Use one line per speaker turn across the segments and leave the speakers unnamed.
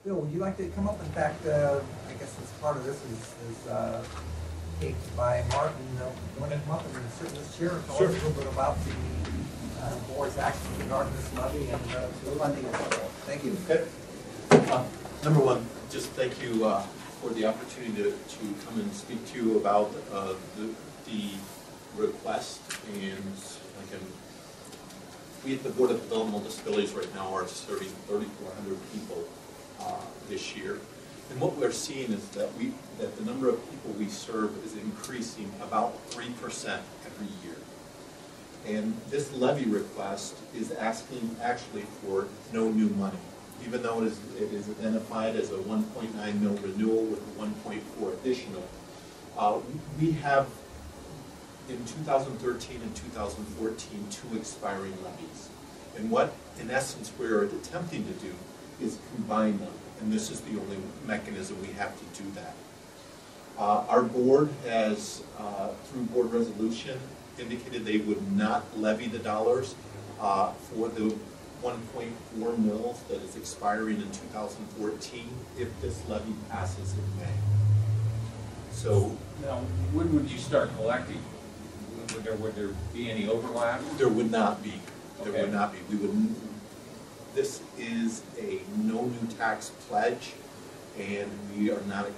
Bill, would you like to come up? In fact, I guess as part of this is Kate by Martin. You want to come up and sit in this chair and tell us a little bit about the board's actions regarding this levy and the funding and so forth. Thank you.
Okay. Number one, just thank you for the opportunity to come and speak to you about the request. And we at the Board of Developmental Disabilities right now are serving 3,400 people this year. And what we're seeing is that the number of people we serve is increasing about 3% every year. And this levy request is asking actually for no new money, even though it is identified as a 1.9 mil renewal with a 1.4 additional. We have in 2013 and 2014 two expiring levies. And what, in essence, we're attempting to do is combine them. And this is the only mechanism we have to do that. Our board has, through board resolution, indicated they would not levy the dollars for the 1.4 mils that is expiring in 2014 if this levy passes in May. So
now, when would you start collecting? Would there be any overlap?
There would not be. There
Okay.
would not be. We would. This is a no new tax pledge, and we are not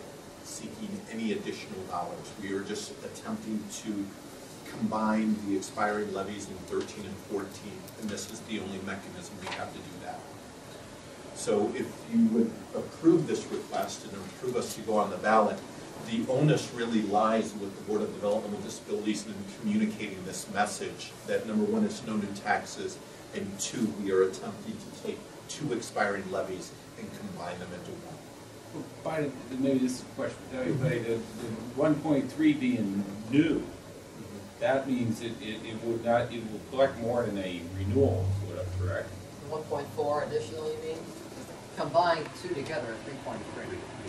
seeking any additional dollars. We are just attempting to combine the expiring levies in 13 and 14, and this is the only mechanism we have to do that. So if you would approve this request and approve us to go on the ballot, the onus really lies with the Board of Developmental Disabilities in communicating this message that number one, it's no new taxes, and two, we are attempting to take two expiring levies and combine them into one.
Maybe this is a question for everybody. The 1.3 being new, that means it will collect more than a renewal would have, correct?
1.4 additional, you mean? Combined two together at 3.3.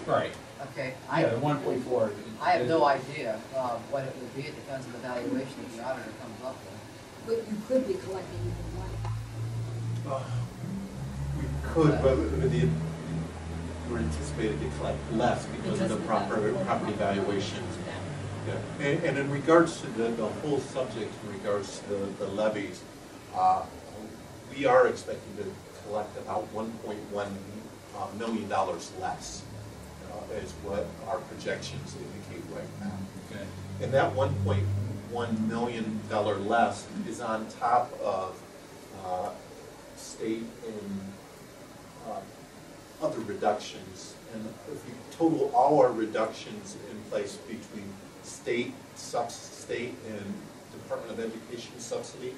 Right.
Okay.
Yeah, the 1.4.
I have no idea what it would be. It depends on the valuation that the auditor comes up with.
But you could be collecting even money.
We could, but we're anticipated to collect less because of the property valuations. Yeah. And in regards to the whole subject, in regards to the levies, we are expecting to collect about $1.1 million less, is what our projections indicate right now.
Okay.
And that $1.1 million less is on top of state and other reductions. And if you total all our reductions in place between state and Department of Education subsidy,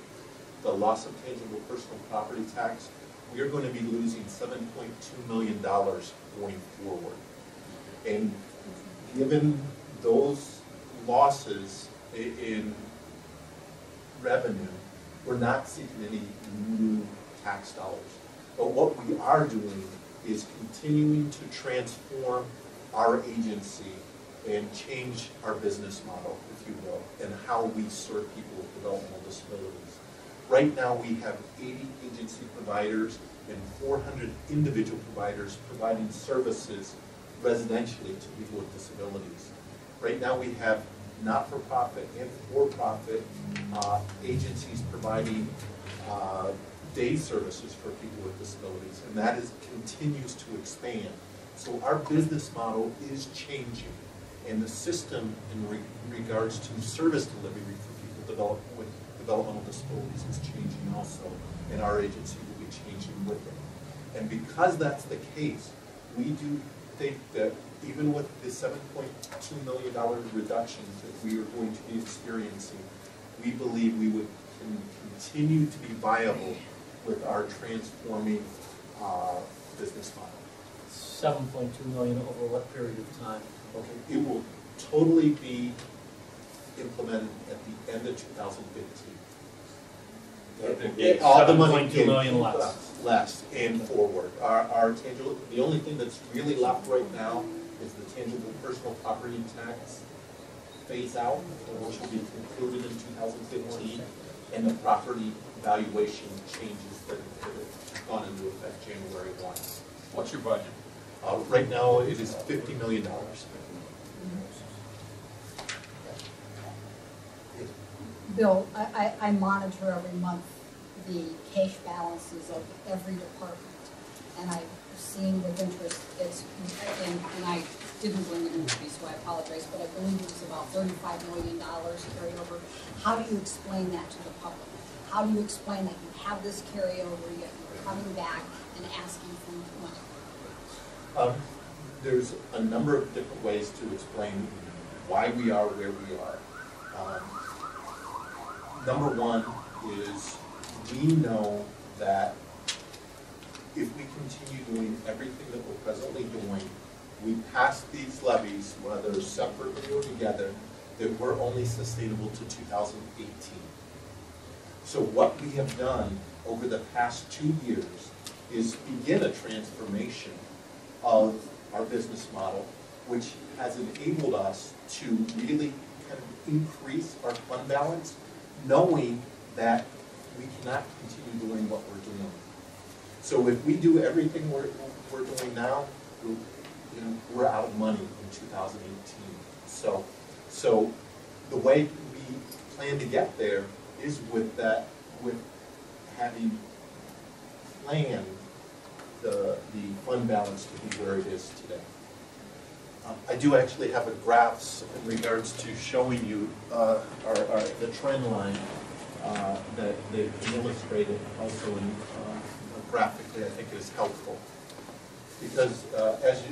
the loss of tangible personal property tax, we are going to be losing $7.2 million going forward. And given those losses in revenue, we're not seeking any new tax dollars. But what we are doing is continuing to transform our agency and change our business model, if you will, and how we serve people with developmental disabilities. Right now we have 80 agency providers and 400 individual providers providing services residentially to people with disabilities. Right now we have not-for-profit and for-profit agencies providing day services for people with disabilities, and that continues to expand. So our business model is changing, and the system in regards to service delivery for people with developmental disabilities is changing also, and our agency will be changing with it. And because that's the case, we do think that even with the $7.2 million reductions that we are going to be experiencing, we believe we would continue to be viable with our transforming business model.
7.2 million over what period of time?
Okay, it will totally be implemented at the end of 2015. All the money
$7.2 million
less and forward. Our tangible, the only thing that's really left right now is the tangible personal property tax phase out, which will be concluded in 2015, and the property valuation changes that have gone into effect January 1.
What's your budget?
Right now, it is $50 million.
Bill, I monitor every month the cash balances of every department, and I've seen with interest, and I didn't bring it into me, so I apologize, but I believe it was about $35 million carried over. How do you explain that to the public? How do you explain that you have this carryover, yet you're coming back and asking for money?
There's a number of different ways to explain why we are where we are. Number one is we know that if we continue doing everything that we're presently doing, we pass these levies, whether separately or together, that we're only sustainable to 2018. So what we have done over the past 2 years is begin a transformation of our business model, which has enabled us to really kind of increase our fund balance, knowing that we cannot continue doing what we're doing. So if we do everything we're doing now, we're out of money in 2018. So the way we plan to get there is with having planned the fund balance to be where it is today. I do actually have a graphs in regards to showing you the trend line that they've illustrated also in graphically. I think is helpful because as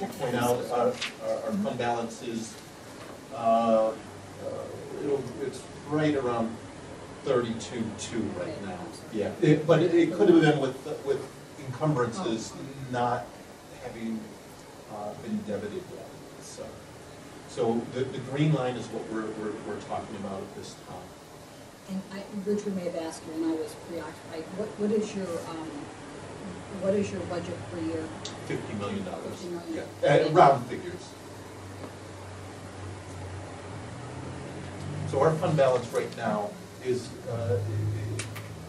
you point out, our fund balance is it's right around 32.2 right now. Yeah, but it could have been with encumbrances not having been debited yet. So the green line is what we're talking about at this time.
And Richard may have asked you, and I was preoccupied. What is your budget per year?
$50 million.
$50 million.
Yeah, round figures. So our fund balance right now is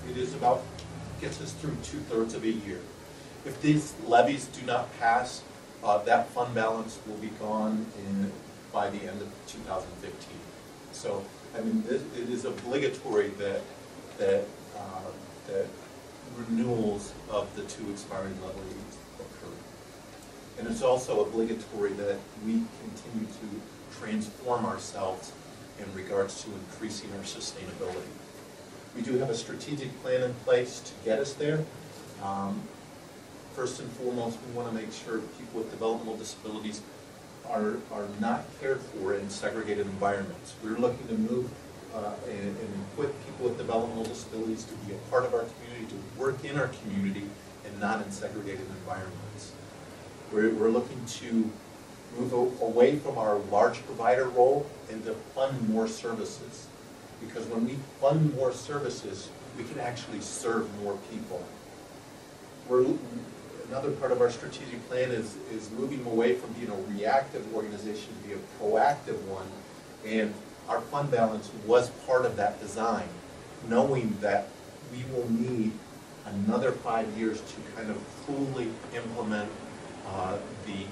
it is about gets us through 2/3 of a year. If these levies do not pass, that fund balance will be gone by the end of 2015. So, I mean, it is obligatory that renewals of the 2 expiring levies occur. And it's also obligatory that we continue to transform ourselves in regards to increasing our sustainability. We do have a strategic plan in place to get us there. First and foremost, we want to make sure people with developmental disabilities are not cared for in segregated environments. We're looking to move and equip people with developmental disabilities to be a part of our community, to work in our community, and not in segregated environments. We're looking to move away from our large provider role and to fund more services. Because when we fund more services, we can actually serve more people. Another part of our strategic plan is moving away from being a reactive organization to be a proactive one. And our fund balance was part of that design, knowing that we will need another 5 years to kind of fully implement the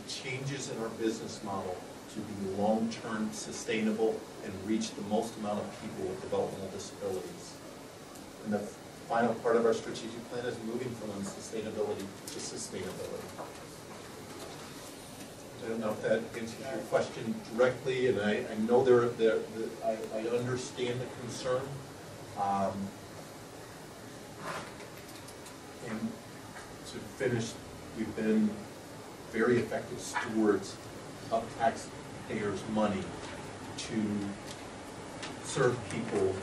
changes in our business model to be long-term sustainable and reach the most amount of people with developmental disabilities. And the final part of our strategic plan is moving from unsustainability to sustainability. I don't know if that answers your question directly, and I know I understand the concern. And to finish, we've been very effective stewards of taxpayers' money to serve people,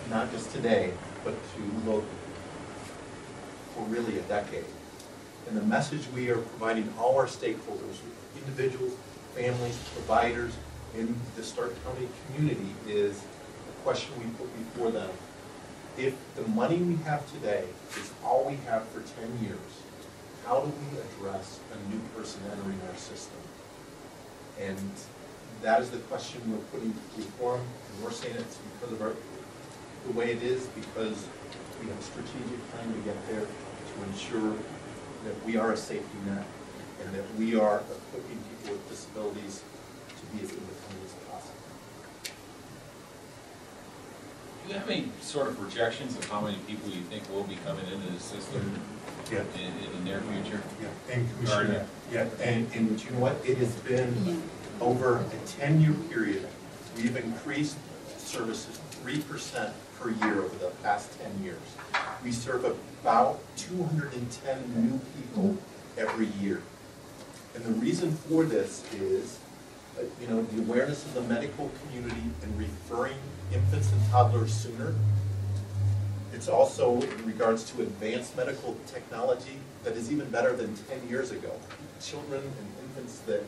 not just today, but to look for really a decade. And the message we are providing all our stakeholders, individuals, families, providers in the Stark County community is the question we put before them. If the money we have today is all we have for 10 years, how do we address a new person entering our system? And that is the question we're putting before them, and we're saying it's because of the way it is, because we have a strategic plan to get there to ensure that we are a safety net, and that we are equipping people with disabilities to be as independent as possible.
Do you have any sort of projections of how many people you think will be coming into the system
Yeah.
in the near future?
Yeah, and Commissioner, yeah, and you know what, it has been over a 10-year period, we've increased services 3% per year over the past 10 years. We serve about 210 new people every year. And the reason for this is, you know, the awareness of the medical community and referring infants and toddlers sooner. It's also in regards to advanced medical technology that is even better than 10 years ago. Children and infants that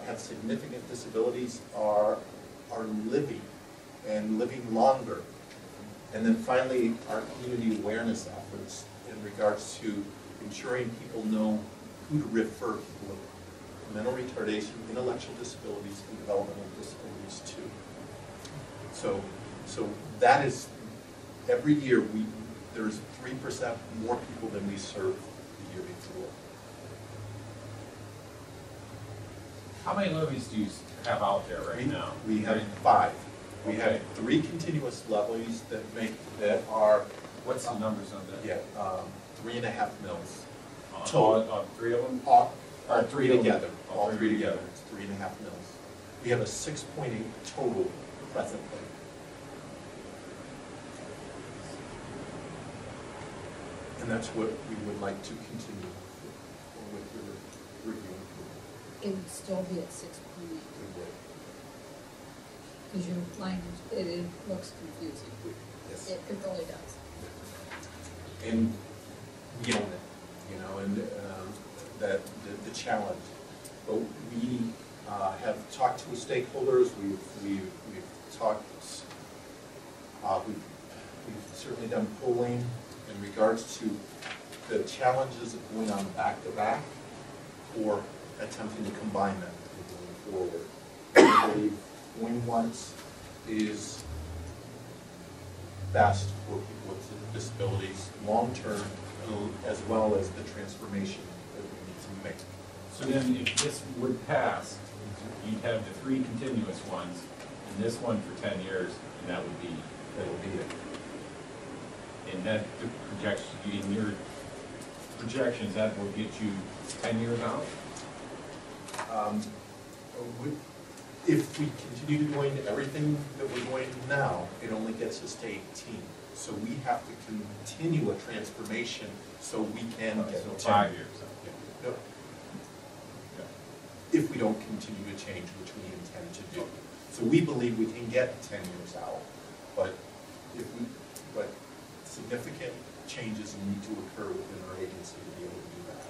have significant disabilities are living and living longer. And then finally, our community awareness efforts in regards to ensuring people know who to refer people with mental retardation, intellectual disabilities, and developmental disabilities too. So that is, every year there's 3% more people than we served the year before.
How many levies do you have out there right now?
We have 5. We
Okay.
have 3 continuous levies that are,
What's the numbers on that?
yeah, 3.5 mils.
On 3 of them?
All
Or
3
three of them.
together. All 3 together. It's 3.5 mils. We have a 6.8 total presently. And that's what we would like to continue with your review.
It would still be at 6.8,
We would.
because your language, it looks confusing.
Yes.
It really does.
And we own it, you know, and that the challenge. But we have talked to stakeholders. We've talked. We've certainly done polling in regards to the challenges of going on back-to-back or attempting to combine them and going forward. I believe going once is best for people with disabilities long-term, as well as the transformation that we need to make.
So then if this would pass, you'd have the 3 continuous ones, and this one for 10 years, and that would be it. And that, the projection, in your projections, that will get you 10 years out?
If we continue doing everything that we're doing now, it only gets us to 18. So we have to continue a transformation so we can get
So
10.
5 years.
Yeah. No. If we don't continue to change, which we intend to do. So we believe we can get 10 years out, but significant changes need to occur within our agency to be able to do that.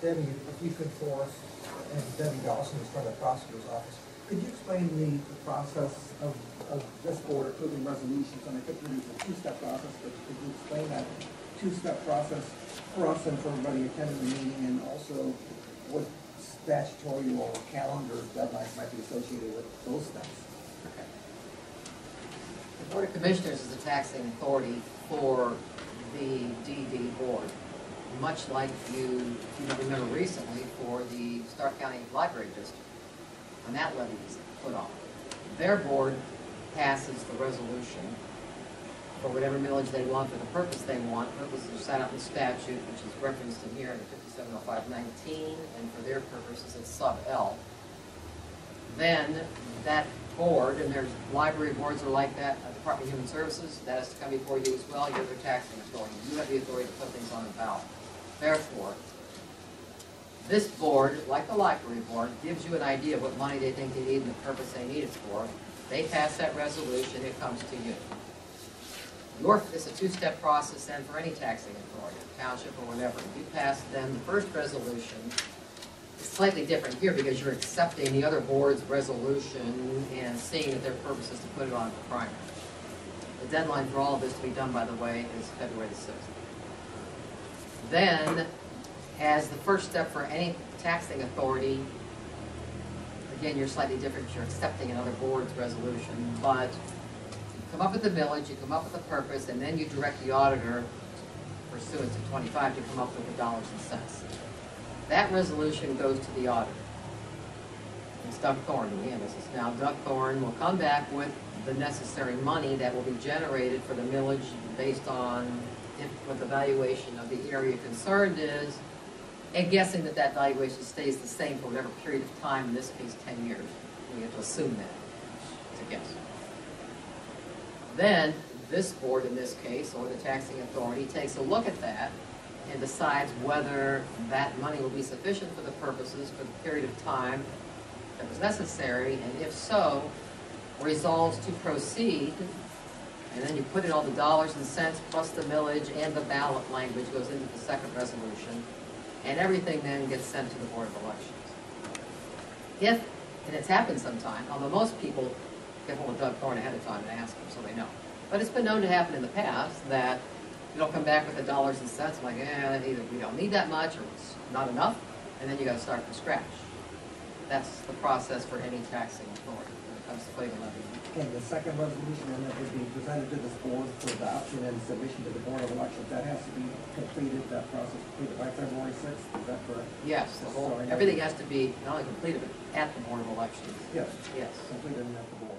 Debbie, if you could for us, and Debbie Dawson is from the prosecutor's office, could you explain the process of this board approving resolutions? And I think it's a 2-step process, but could you explain that 2-step process for us and for everybody attending the meeting, and also what statutory or calendar deadlines might be associated with those steps?
The Board of Commissioners is the taxing authority for the DD board, much like you remember recently for the Stark County Library District, when that levy was put on. Their board passes the resolution for whatever millage they want, for the purpose they want. Purposes are set out in the statute, which is referenced in here in 570519, and for their purposes it's sub L. Then that board, and there's library boards are like that, Department of Human Services, that has to come before you as well. You're their taxing authority. You have the authority to put things on the ballot. Therefore, this board, like the library board, gives you an idea of what money they think they need and the purpose they need it for. They pass that resolution, it comes to you. It's a 2-step process then for any taxing authority, township or whatever. You pass then the first resolution. It's slightly different here because you're accepting the other board's resolution and seeing that their purpose is to put it on the primary. The deadline for all of this to be done, by the way, is February the 6th. Then, as the first step for any taxing authority, again, you're slightly different because you're accepting another board's resolution, but come up with the millage, you come up with the purpose, and then you direct the auditor pursuant to 25 to come up with the dollars and cents. That resolution goes to the auditor. It's Doug Thorne who handles this. Now, Doug Thorne will come back with the necessary money that will be generated for the millage based on what the valuation of the area concerned is, and guessing that that valuation stays the same for whatever period of time, in this case 10 years. We have to assume that. It's a guess. Then, this board in this case, or the taxing authority, takes a look at that and decides whether that money will be sufficient for the purposes for the period of time that was necessary, and if so, resolves to proceed, and then you put in all the dollars and cents plus the millage and the ballot language goes into the second resolution, and everything then gets sent to the Board of Elections. If, and it's happened sometime, although most people get hold of Doug Thorne ahead of time and ask him so they know. But it's been known to happen in the past that you'll come back with the dollars and cents, like, either we don't need that much or it's not enough, and then you gotta start from scratch. That's the process for any taxing authority when it comes to claim levy.
And the second resolution, and it would be presented to this board for adoption and submission to the Board of Elections. That has to be completed, that process completed by February 6th, is that correct?
Yes, the whole, everything has to be not only completed, but at the Board of Elections.
Yes.
Yes.
Completed at the board.